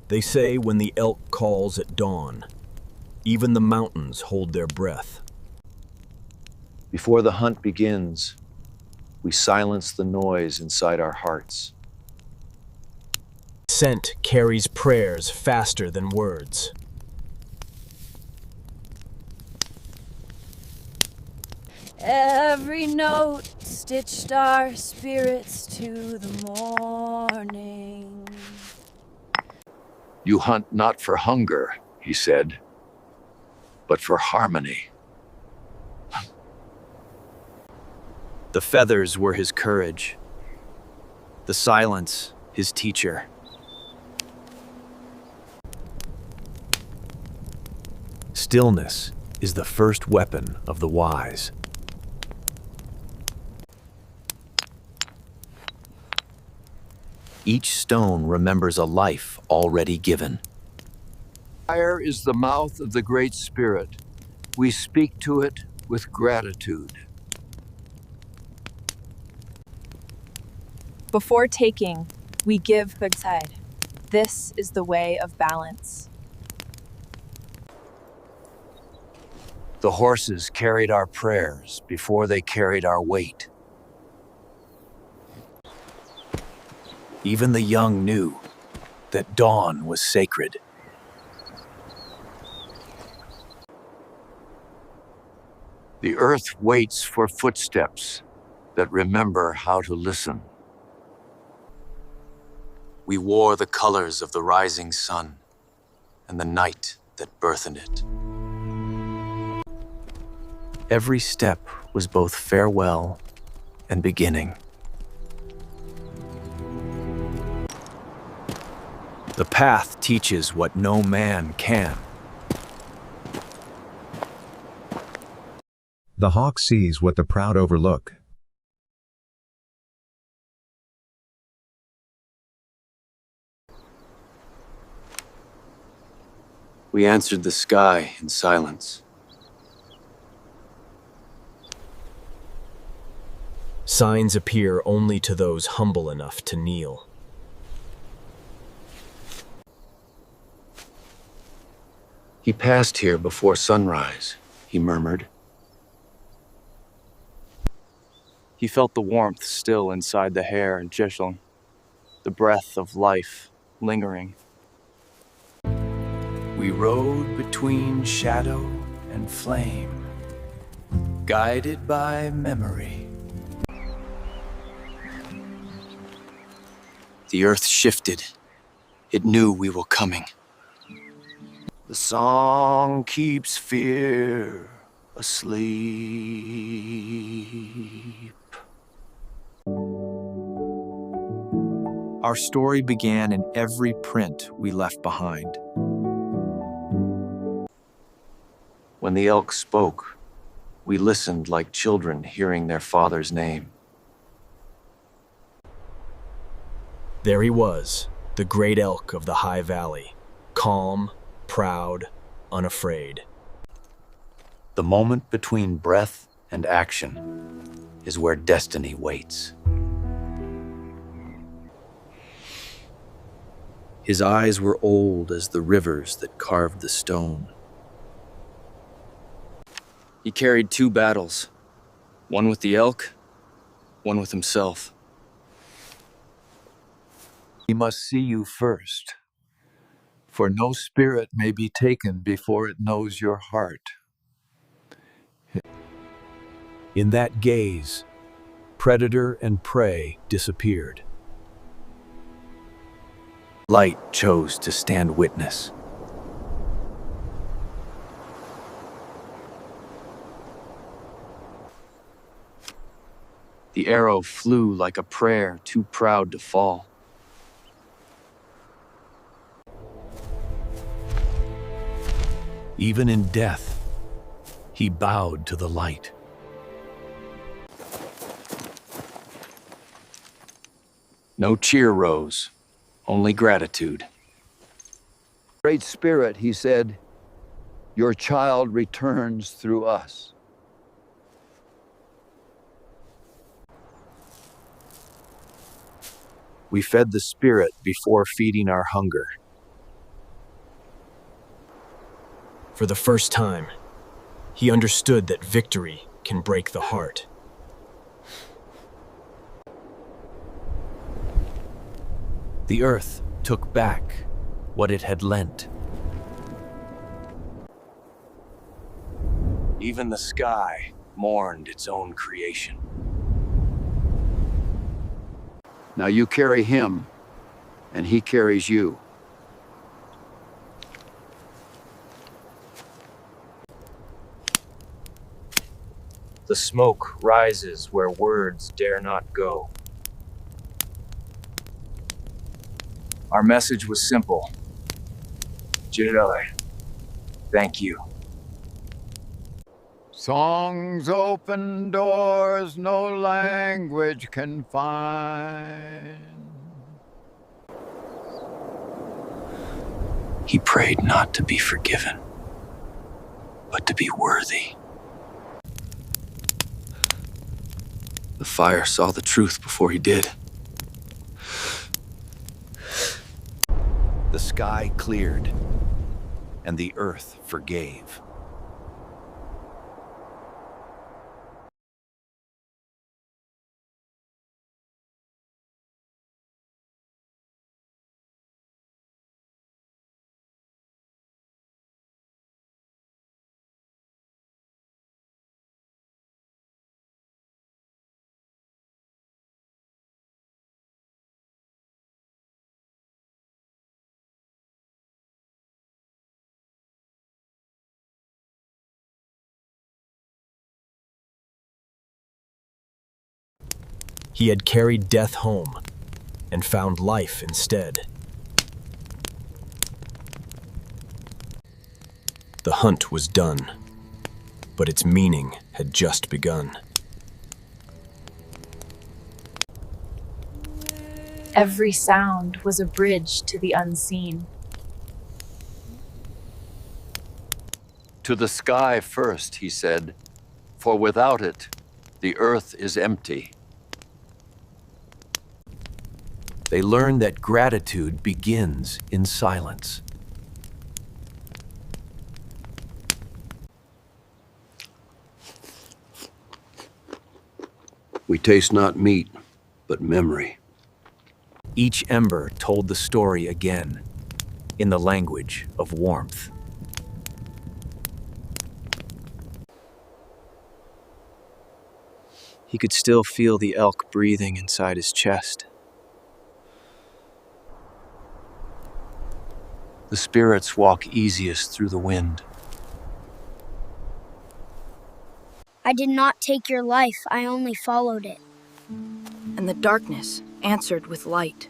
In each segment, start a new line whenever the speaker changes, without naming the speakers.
They say when the elk calls at dawn, even the mountains hold their breath.
Before the hunt begins, we silence the noise inside our hearts.
Scent carries prayers faster than words.
Every note stitched our spirits to the morning.
You hunt not for hunger, he said, but for harmony.
The feathers were his courage, the silence his teacher. Stillness is the first weapon of the wise. Each stone remembers a life already given.
Fire is the mouth of the Great Spirit. We speak to it with gratitude.
Before taking, we give good side. This is the way of balance.
The horses carried our prayers before they carried our weight.
Even the young knew that dawn was sacred.
The earth waits for footsteps that remember how to listen.
We wore the colors of the rising sun and the night that birthed it. Every step was both farewell and beginning. The path teaches what no man can.
The hawk sees what the proud overlook.
We answered the sky in silence.
Signs appear only to those humble enough to kneel.
He passed here before sunrise, he murmured.
He felt the warmth still inside the hair and chisel, the breath of life lingering.
We rode between shadow and flame, guided by memory. The earth shifted. It knew we were coming. The song keeps fear asleep. Our story began in every print we left behind.
When the elk spoke, we listened like children hearing their father's name.
There he was, the great elk of the High Valley, calm, proud, unafraid.
The moment between breath and action is where destiny waits. His eyes were old as the rivers that carved the stone.
He carried 2 battles, one with the elk, one with himself.
He must see you first, for no spirit may be taken before it knows your heart.
In that gaze, predator and prey disappeared.
Light chose to stand witness.
The arrow flew like a prayer too proud to fall.
Even in death, he bowed to the light.
No cheer rose, only gratitude.
Great Spirit, he said, your child returns through us.
We fed the spirit before feeding our hunger.
For the first time, he understood that victory can break the heart.
The earth took back what it had lent.
Even the sky mourned its own creation.
Now you carry him, and he carries you.
The smoke rises where words dare not go.
Our message was simple. Jirale, thank you.
Songs open doors no language can find.
He prayed not to be forgiven, but to be worthy. The fire saw the truth before he did.
The sky cleared, and the earth forgave.
He had carried death home and found life instead. The hunt was done, but its meaning had just begun.
Every sound was a bridge to the unseen.
To the sky first, he said, for without it, the earth is empty.
They learned that gratitude begins in silence.
We taste not meat, but memory.
Each ember told the story again, in the language of warmth.
He could still feel the elk breathing inside his chest. The spirits walk easiest through the wind.
I did not take your life, I only followed it.
And the darkness answered with light.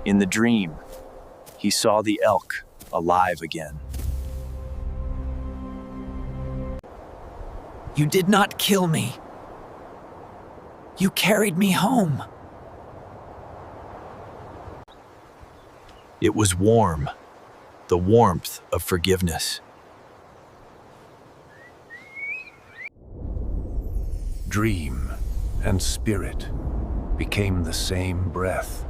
In the dream, he saw the elk alive again.
You did not kill me. You carried me home.
It was warm, the warmth of forgiveness.
Dream and spirit became the same breath.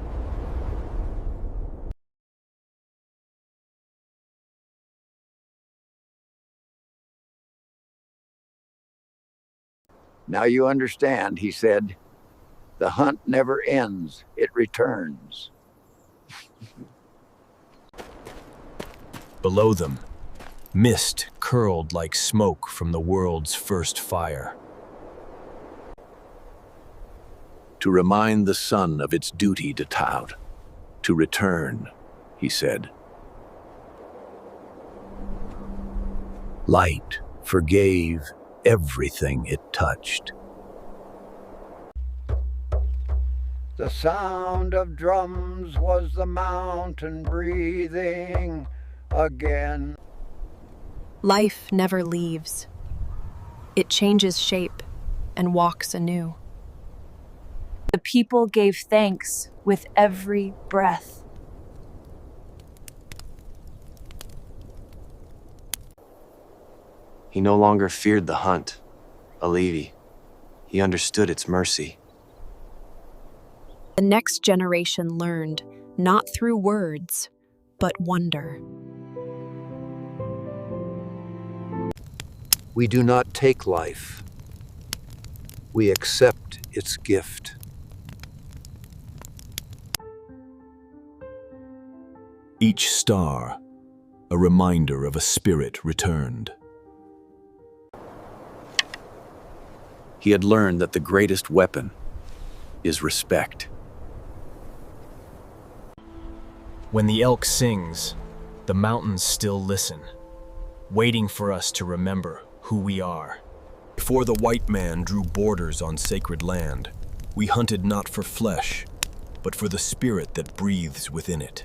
Now you understand, he said. The hunt never ends, it returns.
Below them, mist curled like smoke from the world's first fire.
To remind the sun of its duty to Taud, to return, he said. Light forgave everything it touched.
The sound of drums was the mountain breathing again.
Life never leaves. It changes shape and walks anew. The people gave thanks with every breath.
He no longer feared the hunt, Alivi. He understood its mercy.
The next generation learned, not through words, but wonder.
We do not take life. We accept its gift.
Each star, a reminder of a spirit returned.
He had learned that the greatest weapon is respect.
When the elk sings, the mountains still listen, waiting for us to remember who we are. Before the white man drew borders on sacred land, we hunted not for flesh, but for the spirit that breathes within it.